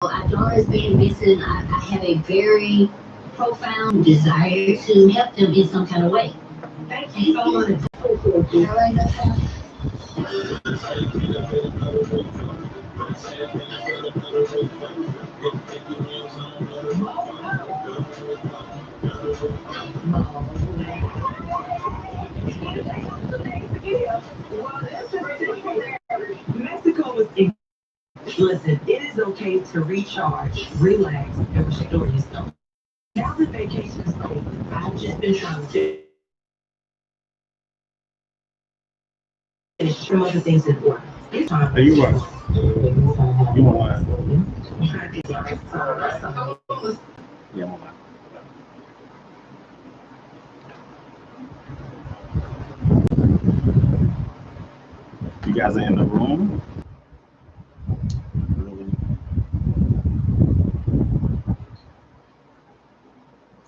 Our daughters being missing, I have a very profound desire to help them in some kind of way. Thank you so much. All right, Mexico is listen, it is okay to recharge, relax, and restore yourself. Now that vacation is over, I've just been trying to finish some other things in order. It's time. Are you right? You want one? Yeah, I'm on. You guys are in the room. Really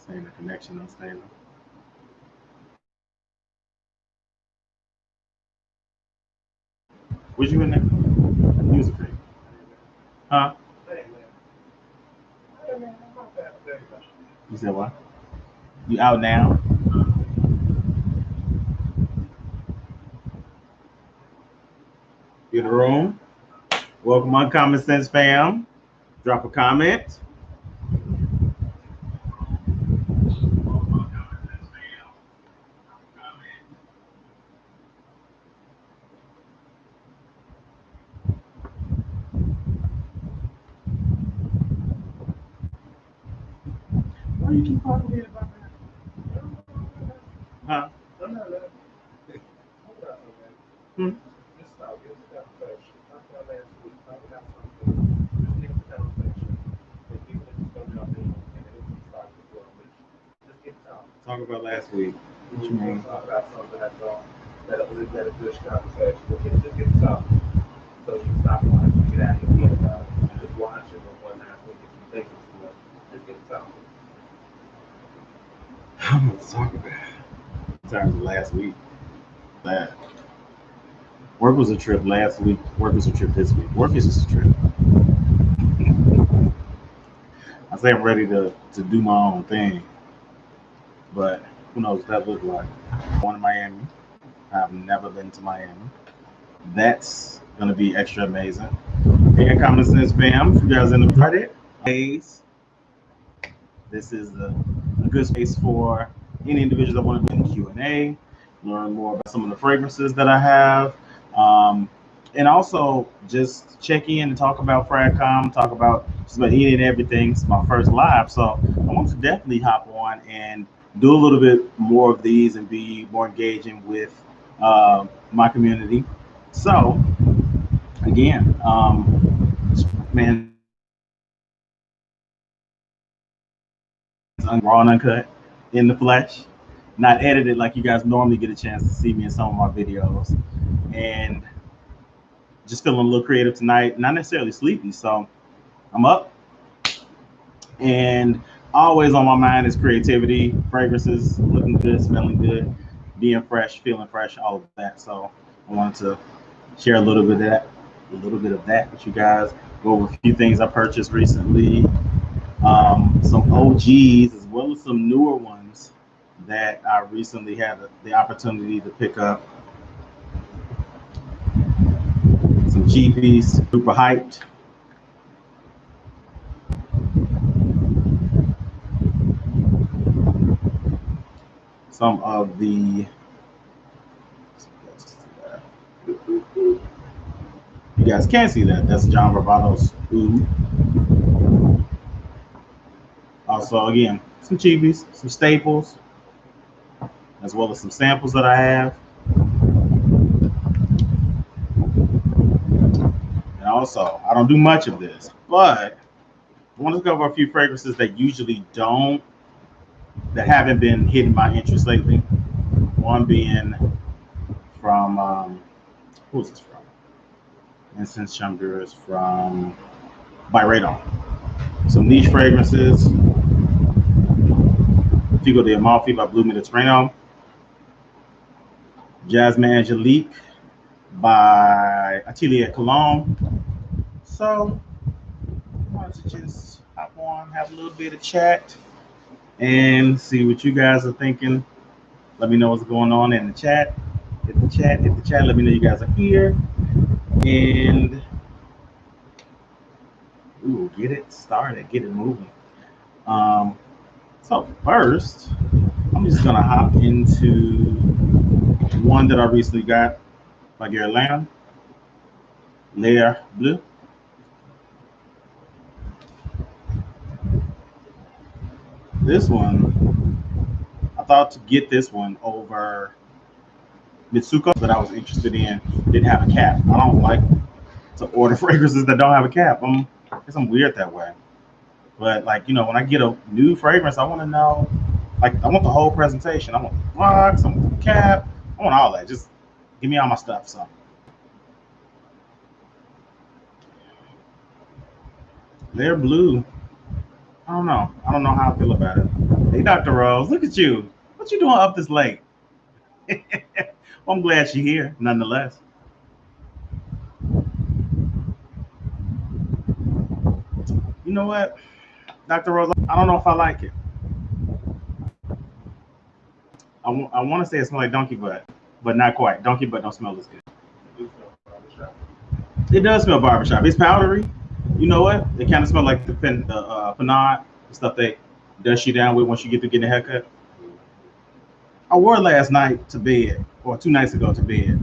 saying the connection unstable. Was you in there? Music free. Huh? You said what? You out now? You in the room? Welcome on Common Sense fam. Drop a comment. Why you keep calling me about that? Huh? Hmm? Talk about last week. What you mean? Talk about something that's that a good conversation. Just get the topic. So you stop wanting to get out of your head about it. Just watch it or whatnot. So get some thinking to it. Just get the topic. I'm going to talk about in terms of last week. That work was a trip last week. Work was a trip this week. Work is just a trip. I say I'm ready to do my own thing, but who knows what that looks like. I'm going to Miami. I've never been to Miami. That's gonna be extra amazing. Hey, Common Sense fam, if you guys in the Reddit, this is a good space for any individuals that want to do Q&A, learn more about some of the fragrances that I have, and also just check in and talk about FragCom, talk about just about any and everything. It's my first live, so I want to definitely hop on and do a little bit more of these and be more engaging with my community. So again, man, raw and uncut in the flesh, not edited like you guys normally get a chance to see me in some of my videos, and just feeling a little creative tonight. Not necessarily sleepy, so I'm up, and always on my mind is creativity, fragrances, looking good, smelling good, being fresh, feeling fresh, all of that. So I wanted to share a little bit of that with you guys. Go over a few things I purchased recently, some OGs as well as some newer ones that I recently had the opportunity to pick up. Some Cheapies, super hyped. Some of the you guys can't see that. That's John Bravato's Oud. Also, again, some Cheapies, some staples, as well as some samples that I have. And also, I don't do much of this, but I want to cover a few fragrances that haven't been hitting my interest lately. One being from, who's this from? Incense Chamber is from by Radon. Some niche fragrances. Figo de Amalfi by Blue Mediterranean. Jasmine Angelique by Atelier Cologne. So wanted to just hop on, have a little bit of chat, and see what you guys are thinking. Let me know what's going on in the chat. Hit the chat, hit the chat. Let me know you guys are here. And ooh, get it started, get it moving. So first, I'm just gonna hop into one that I recently got by Gary Lamb, L'air Bleu. This one, I thought to get this one over Mitsuko that I was interested in didn't have a cap. I don't like to order fragrances that don't have a cap. I guess I'm weird that way. But like, you know, when I get a new fragrance, I want to know, like, I want the whole presentation. I want the box, I want the cap, I want all that. Just give me all my stuff. So L'air Bleu. I don't know. I don't know how I feel about it. Hey, Dr. Rose, look at you. What you doing up this late? Well, I'm glad you're here, nonetheless. You know what, Dr. Rose, I don't know if I like it. I want to say it smells like donkey butt, but not quite. Donkey butt don't smell as good. It does smell barbershop. It's powdery. You know what? It kind of smells like the panade, the stuff they dust you down with once you get to getting a haircut. I wore it last night to bed, or 2 nights ago to bed.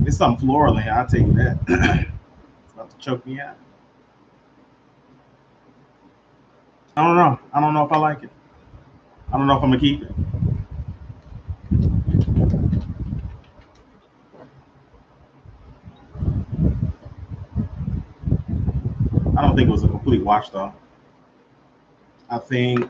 It's something floral in here, I'll tell you that. It's about to choke me out. I don't know. I don't know if I like it. I don't know if I'm gonna keep it. I don't think it was a complete wash though. I think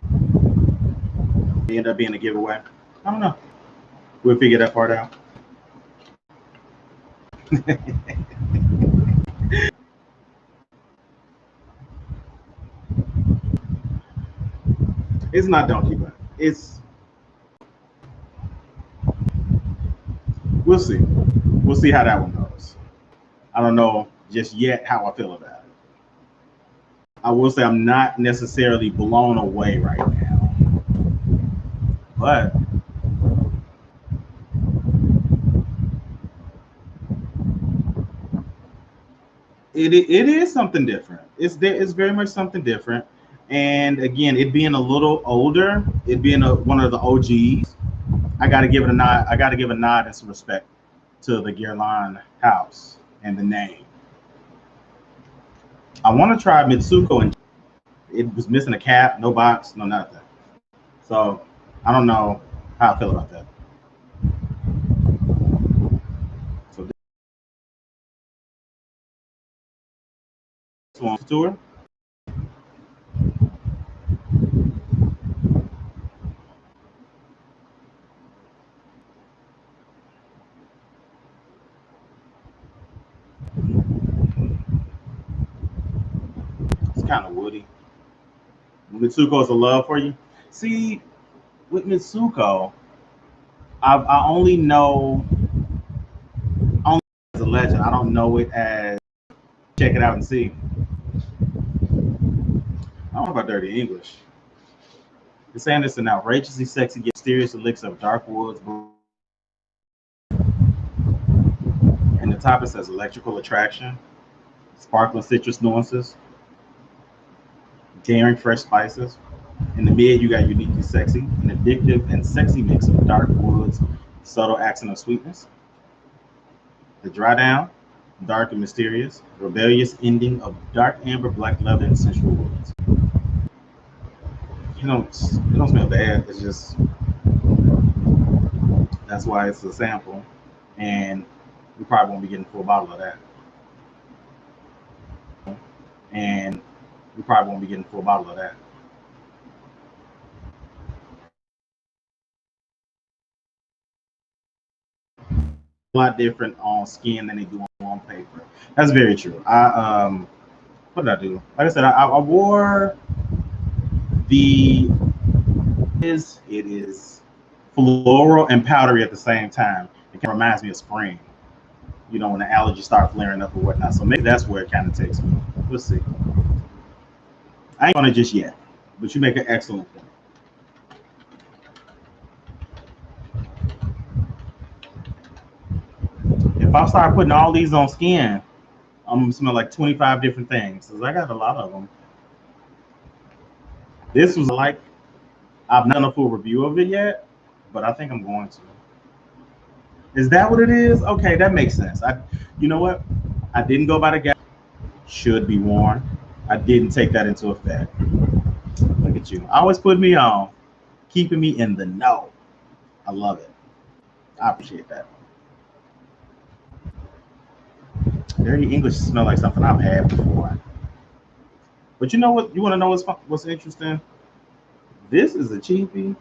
it ended up being a giveaway. I don't know. We'll figure that part out. It's not donkey butt. It's we'll see. We'll see how that one goes. I don't know just yet how I feel about it. I will say I'm not necessarily blown away right now, but it is something different. It's very much something different. And again, it being a little older, it being one of the OGs, I got to give it a nod. I got to give a nod and some respect to the Guerlain house and the name. I want to try Mitsuko, and it was missing a cap, no box, no nothing. So I don't know how I feel about that. So this one's tour. It's kind of woody. Mitsuko is a love for you. See, with Mitsuko, I only know as a legend. I don't know it as check it out and see. I don't know about dirty English. It's saying it's an outrageously sexy yet mysterious elixir of dark woods. And the top it says electrical attraction, sparkling citrus nuances, daring fresh spices. In the mid, you got uniquely sexy, an addictive and sexy mix of dark woods, subtle accent of sweetness. The dry down, dark and mysterious, rebellious ending of dark amber, black leather, and sensual woods. It don't smell bad. It's just that's why it's a sample, and we probably won't be getting a full bottle of that. And we probably won't be getting a full bottle of that. A lot different on skin than they do on paper. That's very true. What did I do? Like I said, I wore it is floral and powdery at the same time. It It reminds me of spring, you know, when the allergies start flaring up or whatnot. So maybe that's where it kind of takes me. We'll see. I ain't on it just yet, but you make an excellent point. If I start putting all these on skin, I'm gonna smell like 25 different things. Cause I got a lot of them. This was like, I've not done a full review of it yet, but I think I'm going to. Is that what it is? Okay, that makes sense. You know what? I didn't go by the guide. Should be worn. I didn't take that into effect. Look at you. Always put me on, keeping me in the know. I love it. I appreciate that. Dirty English smell like something I've had before. But you know what? You want to know what's interesting? This is a cheapie.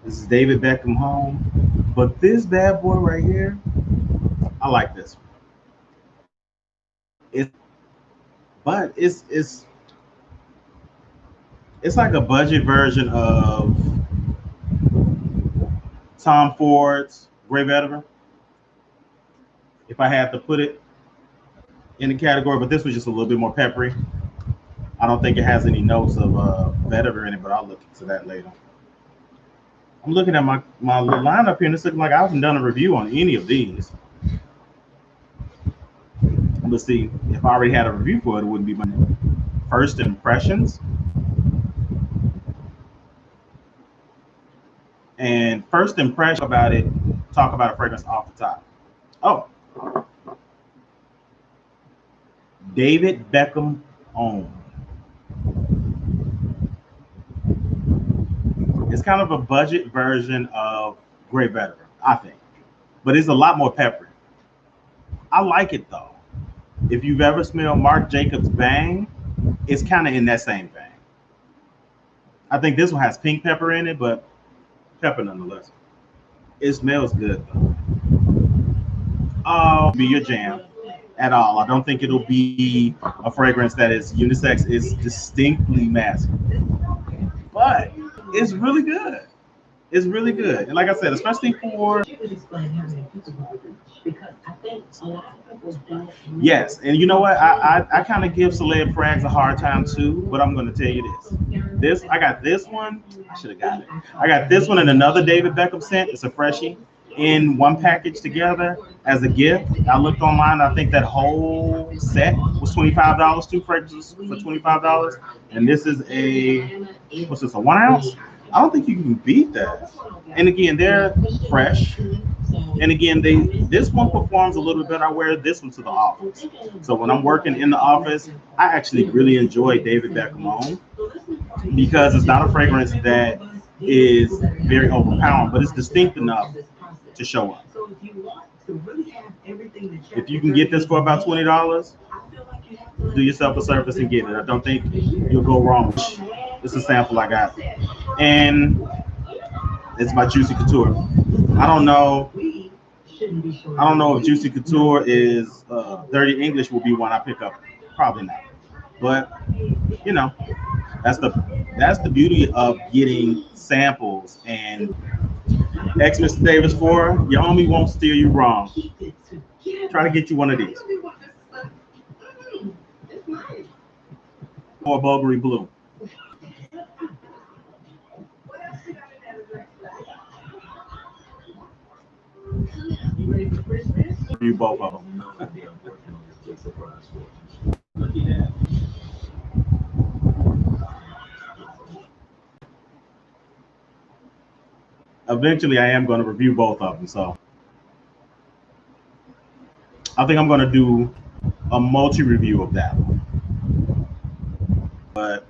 This is David Beckham Home. But this bad boy right here, I like this one. But it's like a budget version of Tom Ford's Grey Vetiver. If I had to put it in the category, but this was just a little bit more peppery. I don't think it has any notes of vetiver in it, but I'll look into that later. I'm looking at my little lineup here, and it's looking like I haven't done a review on any of these. Let's see, if I already had a review for it, it wouldn't be my first impressions. And first impression about it, talk about a fragrance off the top. Oh, David Beckham Home. It's kind of a budget version of Grey Vetiver, I think, but it's a lot more peppery. I like it though. If you've ever smelled Marc Jacobs Bang, it's kind of in that same vein. I think this one has pink pepper in it, but pepper nonetheless. It smells good though. Oh, be your jam at all. I don't think it'll be a fragrance that is unisex. It's distinctly masculine, but it's really good. It's really good. And like I said, especially for yes. And you know what? I kind of give Celeb Frags a hard time too, but I'm going to tell you this. I got this one. I should have got it. I got this one and another David Beckham scent. It's a freshie in one package together as a gift. I looked online. I think that whole set was $25. 2 fragrances for $25. And this is what's this, a 1 ounce? I don't think you can beat that. And again, they're fresh. And again, this one performs a little bit. I wear this one to the office. So when I'm working in the office, I actually really enjoy David Beckham Home because it's not a fragrance that is very overpowering, but it's distinct enough to show up. If you can get this for about $20, do yourself a service and get it. I don't think you'll go wrong. It's a sample I got. And it's my Juicy Couture. I don't know if Juicy Couture is Dirty English will be one I pick up. Probably not. But you know, that's the beauty of getting samples. And X Mr. Davis 4, your homie won't steer you wrong. Try to get you one of these. Or Bulgari Blue. You both of them. Eventually, I am going to review both of them. So I think I'm going to do a multi-review of that one. But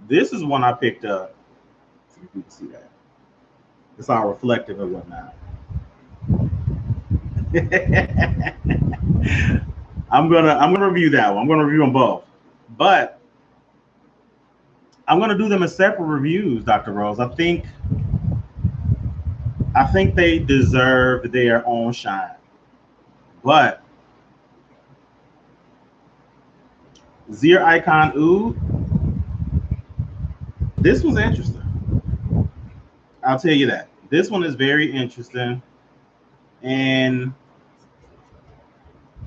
this is one I picked up. So you can see that. It's all reflective and whatnot. I'm gonna review that one. I'm gonna review them both, but I'm gonna do them as separate reviews, Dr. Rose. I think they deserve their own shine. But Zier Icon Oud, this was interesting. I'll tell you that. This one is very interesting. and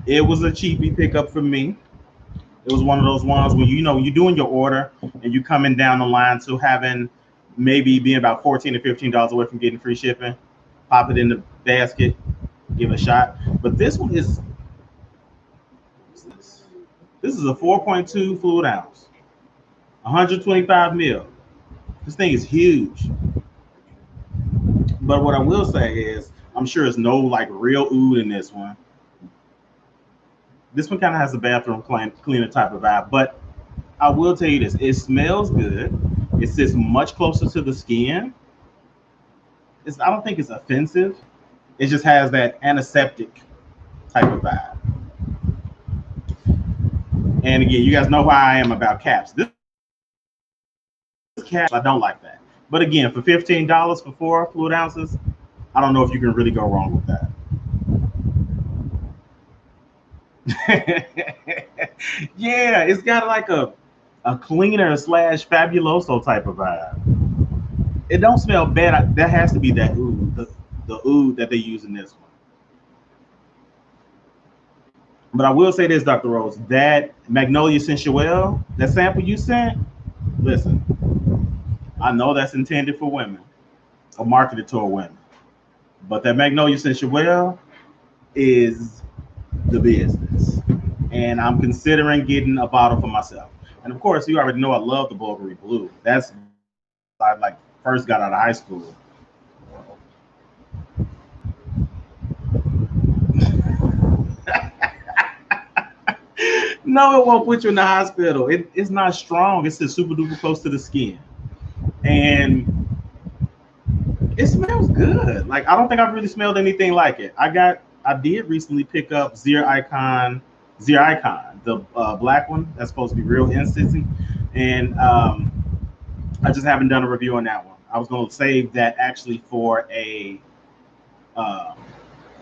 it was a cheapie pickup for me. It was one of those ones where you're doing your order and you coming down the line to having maybe being about $14 to $15 away from getting free shipping. Pop it in the basket, give it a shot. But this one is this is a 4.2 fluid ounce, 125 mil. This thing is huge. But what I will say is, I'm sure it's no like real oud in this one. This one kind of has a bathroom cleaner type of vibe. But I will tell you this: it smells good. It sits much closer to the skin. I don't think it's offensive. It just has that antiseptic type of vibe. And again, you guys know why I am about caps. This cap, I don't like that. But again, for $15 for 4 fluid ounces, I don't know if you can really go wrong with that. Yeah, it's got like a cleaner / fabuloso type of vibe. It don't smell bad. That has to be that oud, the oud that they use in this one. But I will say this, Dr. Rose, that Magnolia Sensuelle, that sample you sent, listen, I know that's intended for women or marketed toward women, but that Magnolia Sensuelle is the business. And I'm considering getting a bottle for myself. And of course, you already know I love the Bulgari Blue. That's I like first got out of high school. No, it won't put you in the hospital. It's not strong. It's just super duper close to the skin. And it smells good. Like, I don't think I've really smelled anything like it. I did recently pick up Zero Icon, the black one that's supposed to be real incensing. And I just haven't done a review on that one. I was going to save that actually for an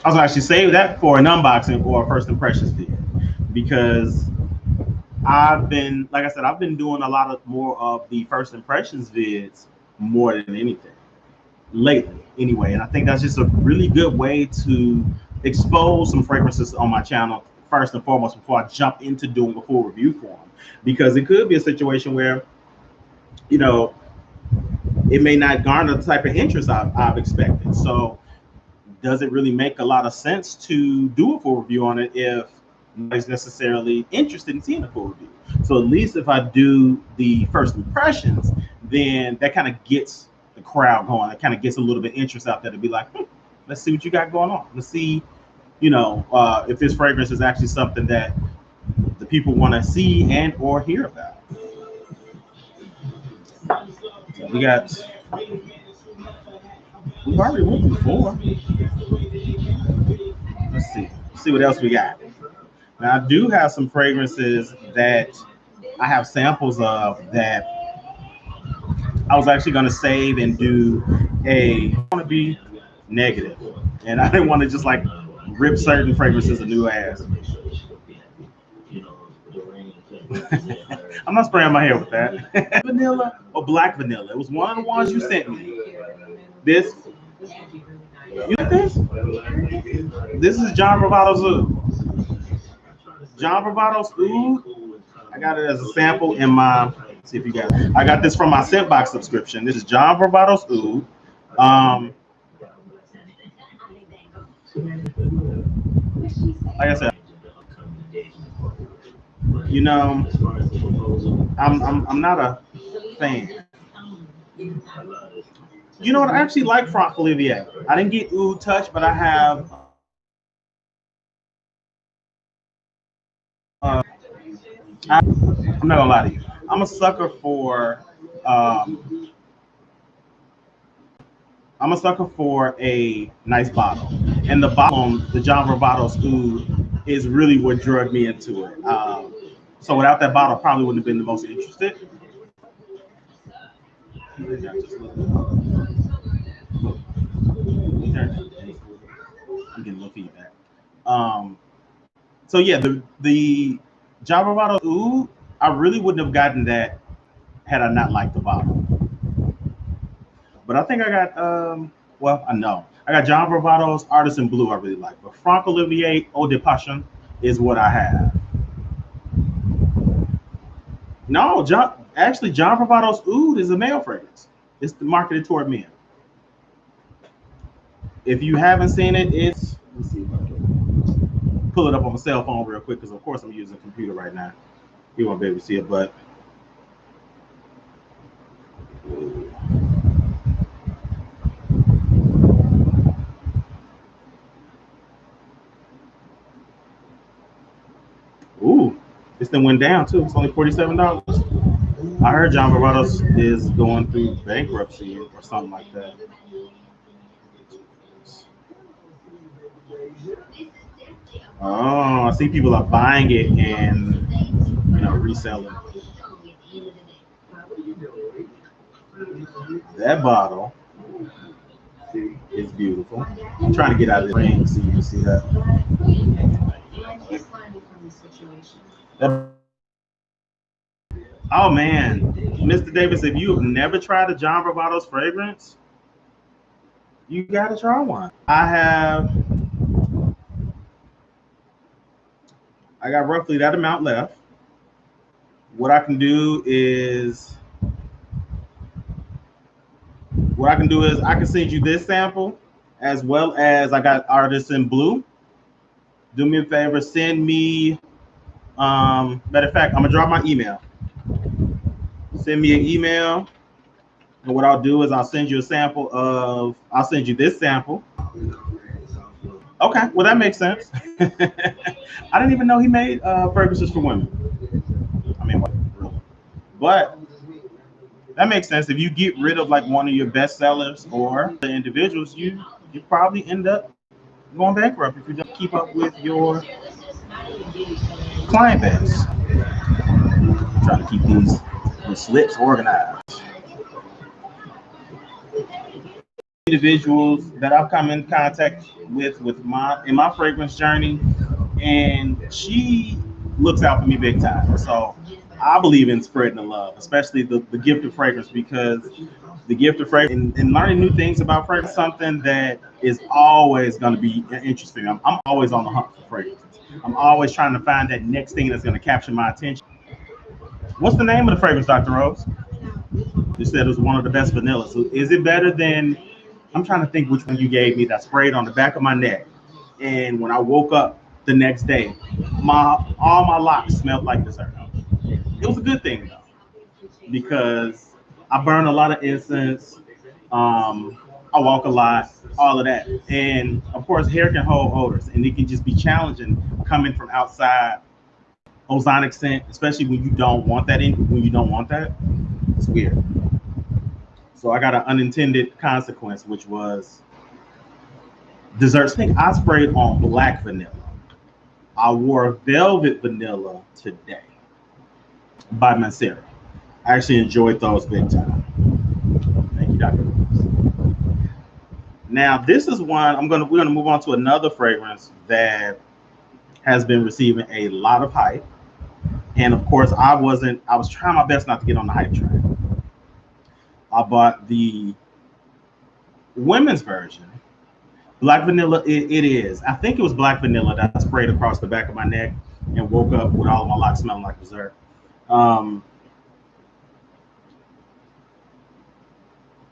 unboxing or a first impressions video, because I've been doing a lot more of the first impressions vids more than anything lately anyway. And I think that's just a really good way to expose some fragrances on my channel first and foremost before I jump into doing a full review for them, because it could be a situation where, it may not garner the type of interest I've expected. So does it really make a lot of sense to do a full review on it if nobody's necessarily interested in seeing a full review? So at least if I do the first impressions, then that kind of gets the crowd going. It kind of gets a little bit of interest out there to be like, let's see what you got going on. Let's see, if this fragrance is actually something that the people want to see and or hear about. We've already went through 4. Let's see what else we got. Now, I do have some fragrances that I have samples of that I was actually going to save and do I want to be negative, and I didn't want to just like rip certain fragrances a new ass. I'm not spraying my hair with that. Vanilla or black vanilla. It was one of the ones you sent me. This. You like this? This is John Bravato's Oud. John Bravato's Oud. I got it as a sample in my. Let's see if you got it. I got this from my Scentbox subscription. This is John Bravato's Oud. Like I said, I'm not a fan. You know what? I actually like Franck Olivier. I didn't get Oud Touch, but I have. I'm not gonna lie to you. I'm a sucker for. I'm a sucker for a nice bottle, and the bottle, the John Bravato's Oud, is really what drug me into it. So without that bottle, I probably wouldn't have been the most interested. I'm getting a little feedback. So yeah, the John Bravato's Oud, I really wouldn't have gotten that had I not liked the bottle. But I think I got, I know. I got John Bravato's Artisan Blue I really like, but Franck Olivier Eau de Passion is what I have. No, John Bravato's Oud is a male fragrance. It's marketed toward men. If you haven't seen it, it's, let's see if I can pull it up on my cell phone real quick, because of course I'm using a computer right now. You won't be able to see it, but ooh, this thing went down too. It's only $47. I heard John Bravato's is going through bankruptcy or something like that. Oh, I see people are buying it and reselling. That bottle is beautiful. I'm trying to get out of the ring so you can see that. Oh man, Mr. Davis, if you have never tried a John Bravato's fragrance, you gotta try one. I got roughly that amount left. What I can do is I can send you this sample, as well as I got Artisan Blue. Do me a favor, send me, matter of fact, I'm gonna drop my email. Send me an email, and what I'll do is I'll send you this sample. Okay, well that makes sense. I didn't even know he made fragrances for women. I mean, really. But that makes sense. If you get rid of like one of your best sellers or the individuals, you probably end up going bankrupt if you don't keep up with your client base. I'm trying to keep these slips organized. Individuals that I've come in contact with in my fragrance journey, and she looks out for me big time. So I believe in spreading the love, especially the gift of fragrance, because the gift of fragrance and learning new things about fragrance is something that is always going to be interesting. I'm always on the hunt for fragrances. I'm always trying to find that next thing that's going to capture my attention. What's the name of the fragrance, Dr. Rose? You said it was one of the best vanillas. So is it better than, I'm trying to think which one you gave me that sprayed on the back of my neck. And when I woke up the next day, all my locks smelled like dessert. It was a good thing though, because I burn a lot of incense. I walk a lot, all of that. And of course, hair can hold odors, and it can just be challenging coming from outside. Ozonic scent, especially when you don't want that it's weird. So I got an unintended consequence, which was desserts. I think I sprayed on black vanilla. I wore velvet vanilla today by Mancera. I actually enjoyed those big time. Thank you, Dr. Rose. Now this is one we're gonna move on to another fragrance that has been receiving a lot of hype. And of course, I was trying my best not to get on the hype train. I bought the women's version. Black vanilla, it is. I think it was black vanilla that I sprayed across the back of my neck and woke up with all of my locks smelling like dessert.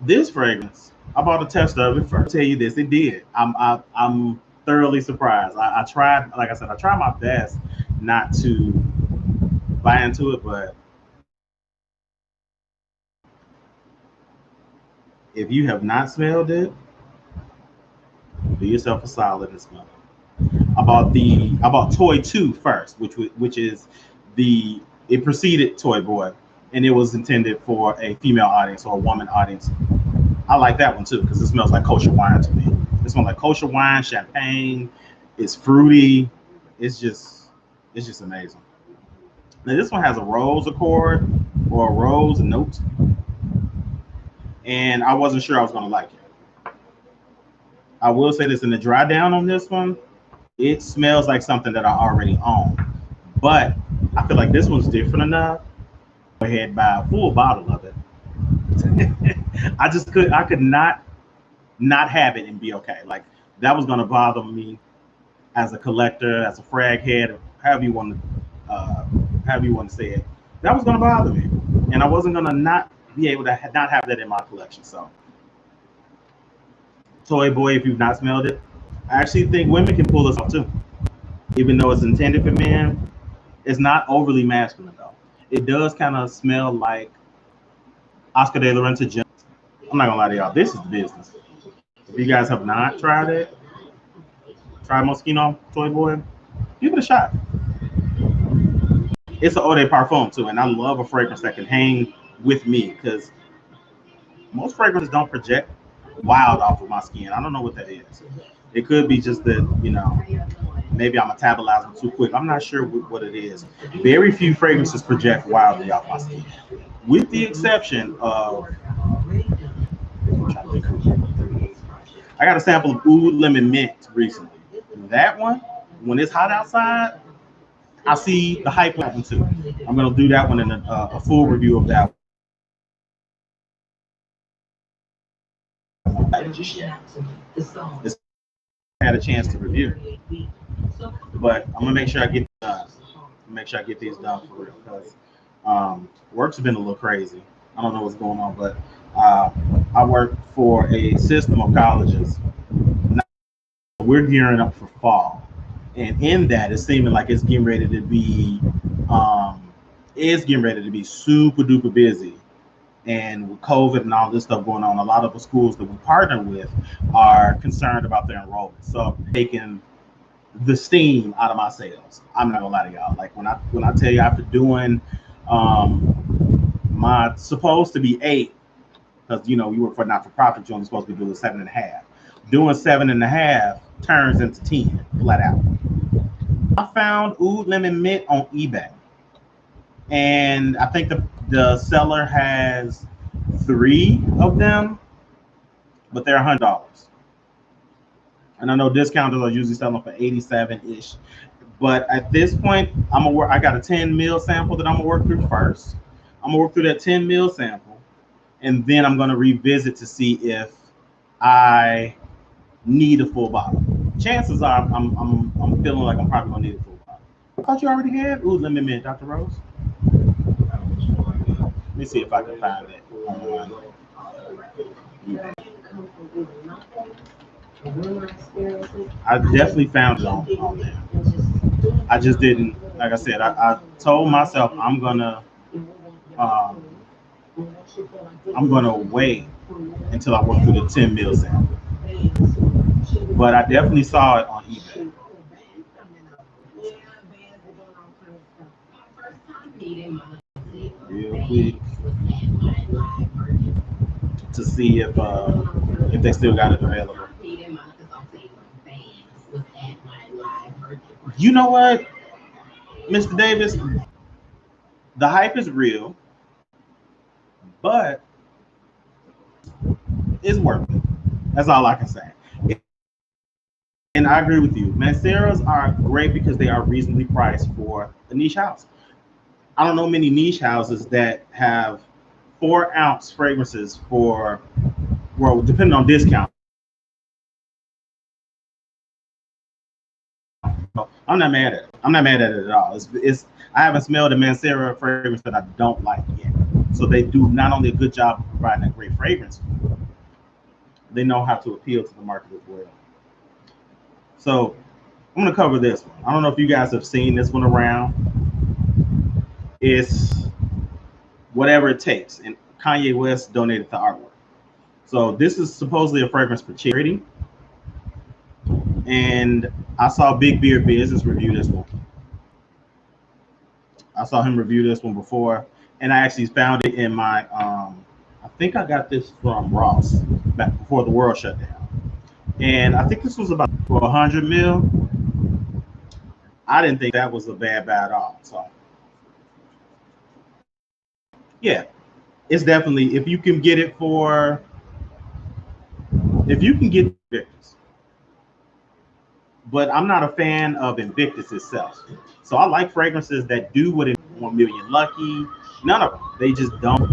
This fragrance, I bought a test of it first. I'll tell you this, it did. I'm thoroughly surprised. I tried, like I said, I tried my best not to buy into it, but if you have not smelled it, do yourself a solid and smell it. I bought Toy 2 first, which is it preceded Toy Boy, and it was intended for a female audience or a woman audience. I like that one too because it smells like kosher wine to me. It smells like kosher wine, champagne. It's fruity. It's just amazing. Now this one has a rose accord or a rose note, and I wasn't sure I was gonna like it. I will say this, in the dry down on this one, it smells like something that I already own, but I feel like this one's different enough. Go ahead and buy a full bottle of it. I could not not have it and be okay. Like that was gonna bother me as a collector, as a frag head, however you want to say it. That was gonna bother me, and I wasn't gonna not be able to not have that in my collection. So, Toy Boy, if you've not smelled it, I actually think women can pull this off too, even though it's intended for men. It's not overly masculine though. It does kind of smell like Oscar de la Renta Gem. I'm not gonna lie to y'all, this is the business. If you guys have not tried it, try Moschino Toy Boy, give it a shot. It's an eau de parfum too, and I love a fragrance that can hang with me because most fragrances don't project wild off of my skin. I don't know what that is. It could be just that, maybe I'm metabolizing too quick. I'm not sure what it is. Very few fragrances project wildly off my skin, with the exception of, I got a sample of Oud Lemon Mint recently. That one, when it's hot outside, I see the hype one too. I'm gonna do that one in a full review of that. It's had a chance to review, but I'm gonna make sure I get these done for real because work's been a little crazy. I don't know what's going on, but I work for a system of colleges. We're gearing up for fall, and in that, it's seeming like it's getting ready to be super duper busy. And with COVID and all this stuff going on, a lot of the schools that we partner with are concerned about their enrollment. So taking the steam out of my sales. I'm not gonna lie to y'all. Like when I tell you after doing my supposed to be 8, because you work for not for profit, you're only supposed to be doing 7.5. Doing 7.5 turns into 10 flat out. I found Oud Lemon Mint on eBay, and I think the seller has 3 of them, but they're $100. And I know discounters are usually selling for 87-ish. But at this point, I got a 10 ml sample that I'm gonna work through first. I'm gonna work through that 10 ml sample, and then I'm gonna revisit to see if I need a full bottle. Chances are I'm feeling like I'm probably gonna need a full bottle. I thought you already had Oud Lemon Mint, Dr. Rose. Let me see if I can find it online. I definitely found it on there. I just didn't, like I said, I told myself I'm gonna wait until I work through the 10 ml sample. But I definitely saw it on eBay. Real quick to see if they still got it available. You know what, Mr. Davis? The hype is real, but it's worth it. That's all I can say. And I agree with you. Manceras are great because they are reasonably priced for a niche house. I don't know many niche houses that have 4-ounce fragrances for, well, depending on discount. I'm not mad at it. I'm not mad at it at all. I haven't smelled a Mancera fragrance that I don't like yet. So they do not only a good job of providing a great fragrance, they know how to appeal to the market as well. So I'm gonna cover this one. I don't know if you guys have seen this one around. It's Whatever It Takes, and Kanye West donated the artwork. So this is supposedly a fragrance for charity. And I saw Big Beard Business review this one. I saw him review this one before, and I actually found it in my, I think I got this from Ross back before the world shut down. And I think this was about 100 mil. I didn't think that was a bad at all. So yeah, it's definitely, if you can get Invictus. But I'm not a fan of Invictus itself. So I like fragrances that do what it 1 Million Lucky. None of them. They just don't